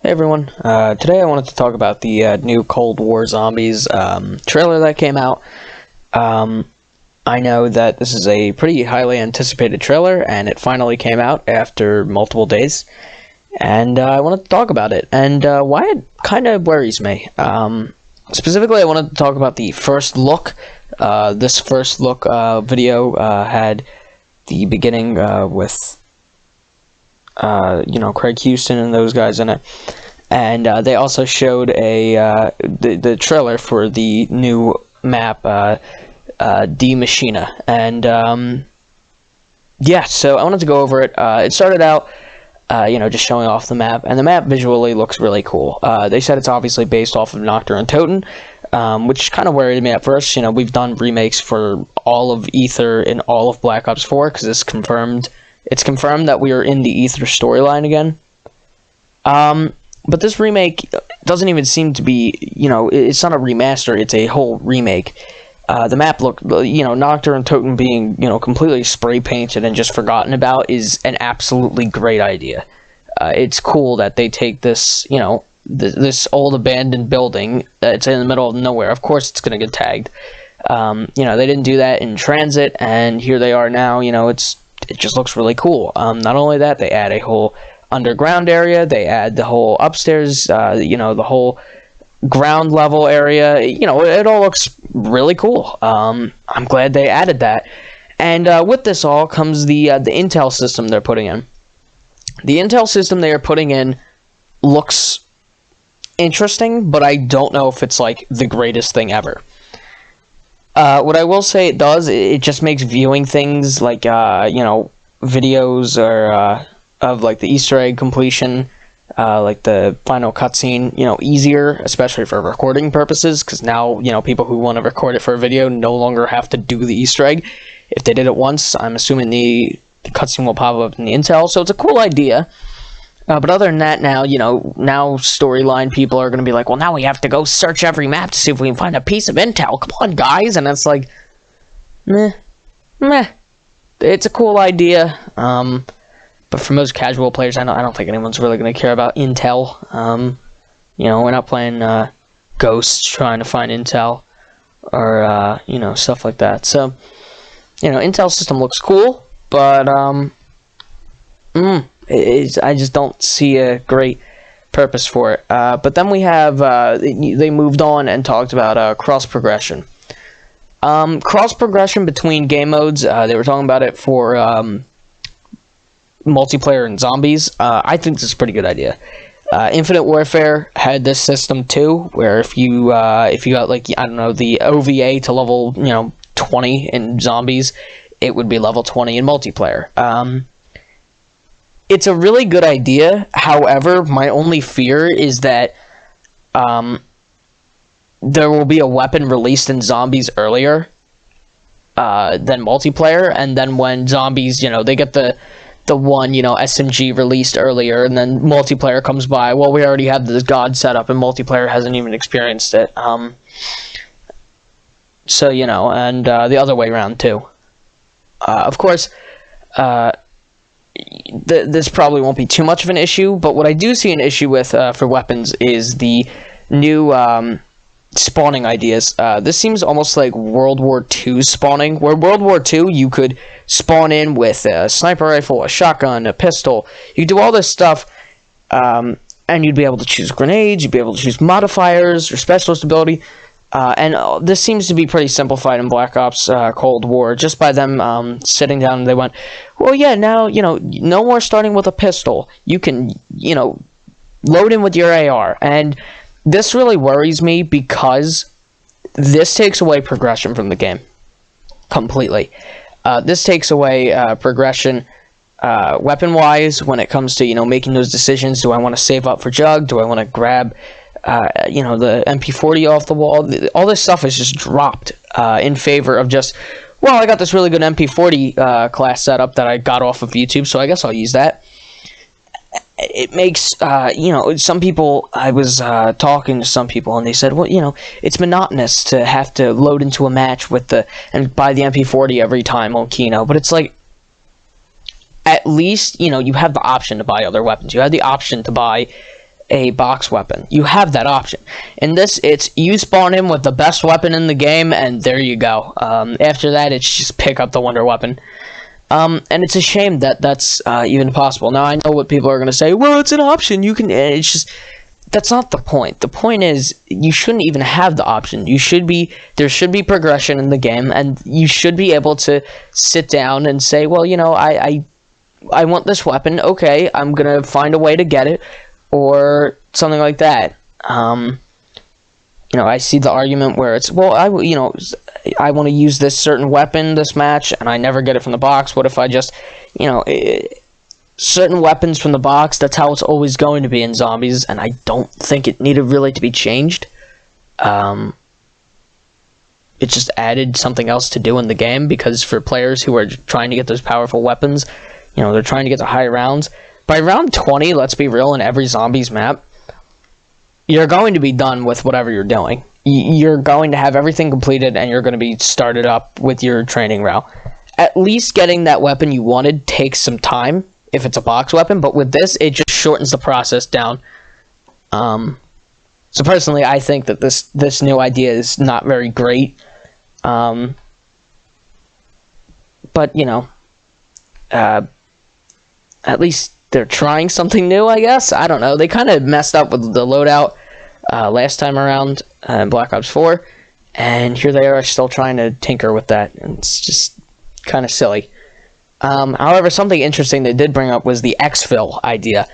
Hey everyone, today I wanted to talk about the new Cold War Zombies trailer that came out. I know that this is a pretty highly anticipated trailer, and it finally came out after multiple days, and I wanted to talk about it, and why it kind of worries me. Specifically, I wanted to talk about the first look. This first look video had the beginning with Craig Houston and those guys in it, and they also showed the trailer for the new map, Die Maschine, and yeah, so I wanted to go over it. It started out, just showing off the map, and the map visually looks really cool. They said it's obviously based off of Nocturne and Toten, which kind of worried me at first. We've done remakes for all of Ether and all of Black Ops 4, because it's confirmed that we are in the Ether storyline again. But this remake doesn't even seem to be, it's not a remaster, it's a whole remake. The map looked, Nocturne and Toten being, completely spray painted and just forgotten about is an absolutely great idea. It's cool that they take this, this old abandoned building that's in the middle of nowhere. Of course it's going to get tagged. They didn't do that in Transit, and here they are now. It just looks really cool. Not only that, they add a whole underground area, they add the whole upstairs, the whole ground level area. It all looks really cool. I'm glad they added that. And with this all comes the intel system they're putting in. The intel system they are putting in looks interesting, but I don't know if it's like the greatest thing ever. What I will say it does, it just makes viewing things like, videos or of like the Easter egg completion, like the final cutscene, easier, especially for recording purposes, because now, people who want to record it for a video no longer have to do the Easter egg. If they did it once, I'm assuming the cutscene will pop up in the intel, so it's a cool idea. But other than that, now, now storyline people are going to be like, well, now we have to go search every map to see if we can find a piece of intel. Come on, guys. And it's like, meh. It's a cool idea. But for most casual players, I don't think anyone's really going to care about intel. We're not playing Ghosts trying to find intel or, stuff like that. So, intel system looks cool, but, I just don't see a great purpose for it. But then we have, they moved on and talked about cross progression. Cross progression between game modes, they were talking about it for multiplayer and zombies. I think this is a pretty good idea. Infinite Warfare had this system too, where if you got like, I don't know, the OVA to level 20 in zombies, it would be level 20 in multiplayer. It's a really good idea. However, my only fear is that there will be a weapon released in zombies earlier than multiplayer, and then when zombies, they get the one, SMG released earlier, and then multiplayer comes by, well, we already have this god set up, and multiplayer hasn't even experienced it. So, and the other way around, too. Of course, this probably won't be too much of an issue, but what I do see an issue with for weapons is the new spawning ideas. This seems almost like World War II spawning, where World War II you could spawn in with a sniper rifle, a shotgun, a pistol. You could do all this stuff, and you'd be able to choose grenades, you'd be able to choose modifiers, your specialist ability, and this seems to be pretty simplified in Black Ops Cold War, just by them sitting down and they went, well, yeah, now, no more starting with a pistol. You can, load in with your AR, and this really worries me because this takes away progression from the game completely. This takes away progression weapon-wise when it comes to, making those decisions. Do I want to save up for Jug? Do I want to grab, the MP40 off the wall? All this stuff is just dropped in favor of just, well, I got this really good MP40 class setup that I got off of YouTube, so I guess I'll use that. It makes, some people, I was talking to some people, and they said, well, it's monotonous to have to load into a match and buy the MP40 every time on Kino, but it's like, at least, you have the option to buy other weapons. You have the option to buy a box weapon. You have that option. In this, it's you spawn him with the best weapon in the game, and there you go. After that, it's just pick up the wonder weapon. And it's a shame that that's even possible. Now, I know what people are going to say, well, it's an option. You can, it's just, that's not the point. The point is, you shouldn't even have the option. There should be progression in the game, and you should be able to sit down and say, well, you know, I want this weapon, okay, I'm going to find a way to get it, or something like that. You know, I see the argument where it's, well, I want to use this certain weapon this match, and I never get it from the box. What if I just, you know, certain weapons from the box, that's how it's always going to be in Zombies, and I don't think it needed really to be changed. It just added something else to do in the game, because for players who are trying to get those powerful weapons, you know, they're trying to get the high rounds. By round 20, let's be real, in every Zombies map, you're going to be done with whatever you're doing. You're going to have everything completed, and you're going to be started up with your training route. At least getting that weapon you wanted takes some time, if it's a box weapon, but with this, it just shortens the process down. So personally, I think that this new idea is not very great. But, you know, at least they're trying something new, I guess. I don't know. They kind of messed up with the loadout last time around in Black Ops 4, and here they are still trying to tinker with that, and it's just kind of silly. However, something interesting they did bring up was the exfil idea.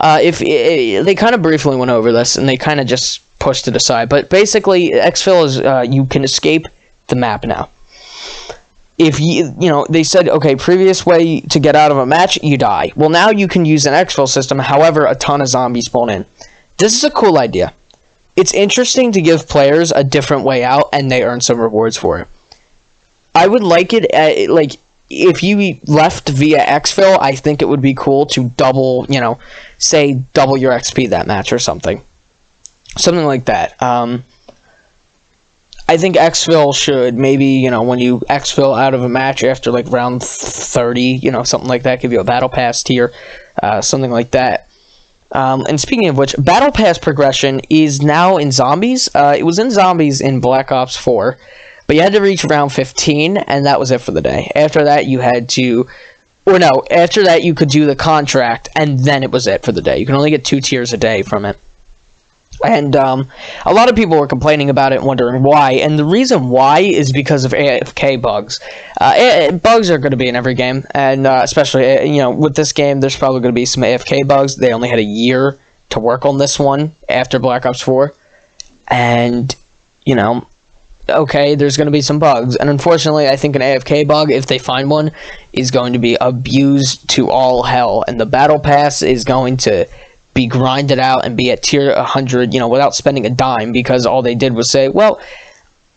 They kind of briefly went over this, and they kind of just pushed it aside, but basically, exfil is you can escape the map now. If you know, they said, okay, previous way to get out of a match, you die. Well, now you can use an exfil system, however, a ton of zombies spawn in. This is a cool idea. It's interesting to give players a different way out, and they earn some rewards for it. I would like it, like, if you left via exfil, I think it would be cool to double, you know, say double your XP that match or something. Something like that. I think exfil should maybe, you know, when you exfil out of a match after like round 30, you know, something like that, give you a battle pass tier, something like that. And speaking of which, battle pass progression is now in Zombies. It was in Zombies in Black Ops 4, but you had to reach round 15, and that was it for the day. After that, you had to, or no, after that you could do the contract, and then it was it for the day. You can only get 2 tiers a day from it. And a lot of people were complaining about it and wondering why. And the reason why is because of AFK bugs. Bugs are going to be in every game. And especially, you know, with this game, there's probably going to be some AFK bugs. They only had a year to work on this one after Black Ops 4. And, you know, okay, there's going to be some bugs. And unfortunately, I think an AFK bug, if they find one, is going to be abused to all hell. And the Battle Pass is going to be grinded out and be at tier 100, you know, without spending a dime, because all they did was say, well,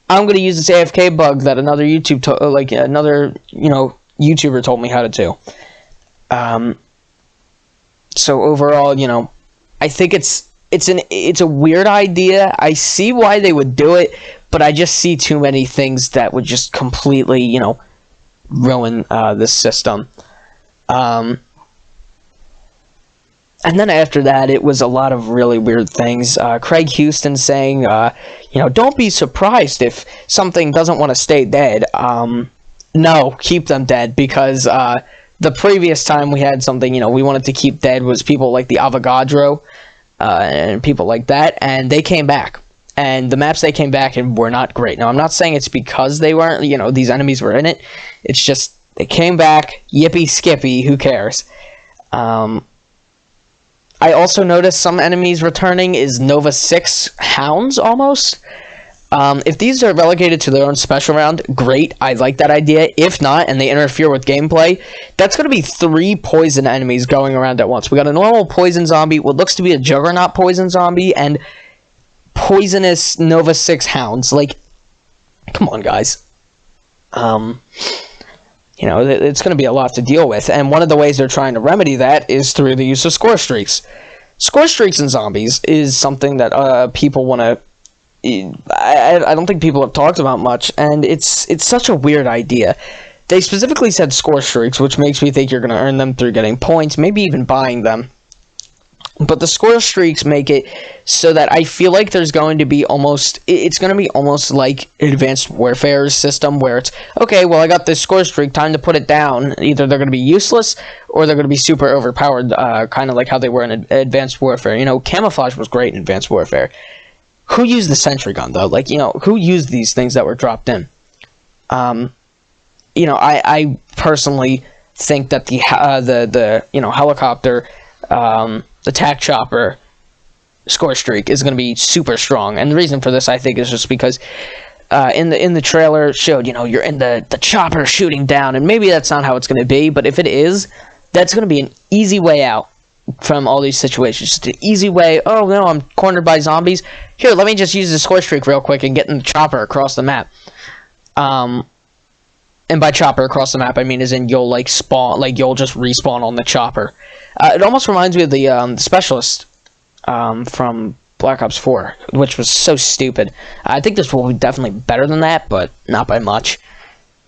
I'm going to use this AFK bug that another YouTuber told me how to do. So overall, you know, I think it's a weird idea. I see why they would do it, but I just see too many things that would just completely, you know, ruin this system. And then after that, it was a lot of really weird things. Craig Houston saying, you know, don't be surprised if something doesn't want to stay dead. No, keep them dead, because the previous time we had something, you know, we wanted to keep dead was people like the Avogadro and people like that, and they came back. And the maps they came back in were not great. Now, I'm not saying it's because they weren't, you know, these enemies were in it. It's just they came back, yippee skippy, who cares? I also noticed some enemies returning is Nova 6 Hounds, almost. If these are relegated to their own special round, great, I like that idea. If not, and they interfere with gameplay, that's going to be 3 poison enemies going around at once. We got a normal poison zombie, what looks to be a Juggernaut poison zombie, and poisonous Nova 6 Hounds. Like, come on, guys. You know, it's going to be a lot to deal with, and one of the ways they're trying to remedy that is through the use of score streaks. Score streaks in Zombies is something that people want to... I don't think people have talked about much, and it's such a weird idea. They specifically said score streaks, which makes me think you're going to earn them through getting points, maybe even buying them. But the score streaks make it so that I feel like there's going to be it's going to be almost like Advanced Warfare's system, where it's, okay, well, I got this score streak, time to put it down. Either they're going to be useless, or they're going to be super overpowered, kind of like how they were in Advanced Warfare. You know, camouflage was great in Advanced Warfare. Who used the sentry gun, though? Like, you know, who used these things that were dropped in? You know, I personally think that the you know, helicopter, the TAC chopper score streak is going to be super strong, and the reason for this, I think, is just because in the trailer it showed, you know, you're in the chopper shooting down, and maybe that's not how it's going to be, but if it is, that's going to be an easy way out from all these situations. Just an easy way. Oh no, I'm cornered by zombies. Here, let me just use the score streak real quick and get in the chopper across the map. And by chopper across the map, I mean as in you'll like spawn, like you'll just respawn on the chopper. It almost reminds me of the specialist from Black Ops 4, which was so stupid. I think this will be definitely better than that, but not by much.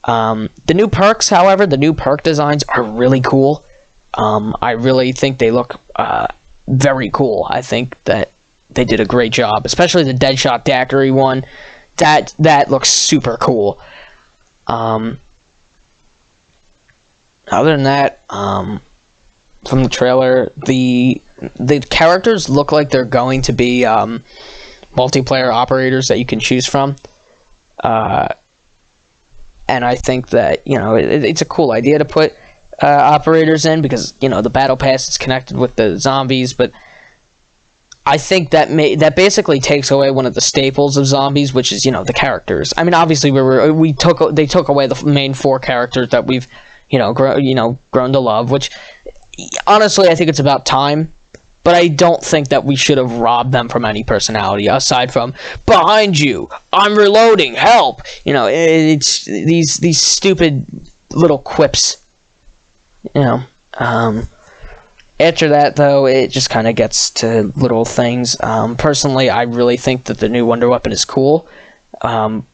The new perks, however, the new perk designs are really cool. I really think they look very cool. I think that they did a great job, especially the Deadshot Daiquiri one. That looks super cool. Other than that, from the trailer, the characters look like they're going to be multiplayer operators that you can choose from. And I think that, you know, it's a cool idea to put operators in, because, you know, the battle pass is connected with the zombies, but I think that basically takes away one of the staples of zombies, which is, you know, the characters. I mean, obviously they took away the main 4 characters that we've, you know, grown to love, which honestly I think it's about time. But I don't think that we should have robbed them from any personality aside from, behind you, I'm reloading, help. You know, it's these stupid little quips. You know, after that, though, it just kind of gets to little things. Personally, I really think that the new Wonder Weapon is cool. I'm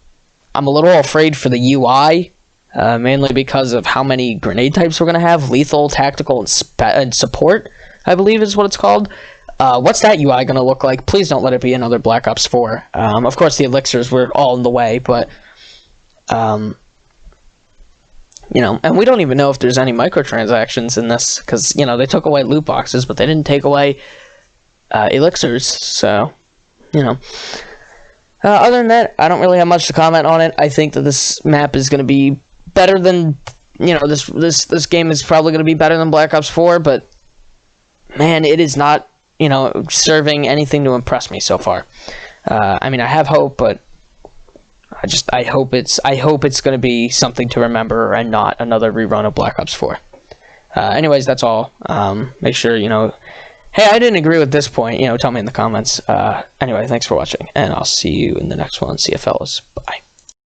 a little afraid for the UI, mainly because of how many grenade types we're going to have. Lethal, tactical, and support, I believe is what it's called. What's that UI going to look like? Please don't let it be another Black Ops 4. Of course, the elixirs were all in the way, but you know, and we don't even know if there's any microtransactions in this, because, you know, they took away loot boxes, but they didn't take away elixirs, so, you know. Other than that, I don't really have much to comment on it. I think that this map is going to be better than, you know, this game is probably going to be better than Black Ops 4, but, man, it is not, you know, serving anything to impress me so far. I mean, I have hope, but I hope it's going to be something to remember and not another rerun of Black Ops 4. Anyways, that's all. Make sure, you know, hey, I didn't agree with this point, you know, tell me in the comments. Anyway, thanks for watching, and I'll see you in the next one. See you, fellas. Bye.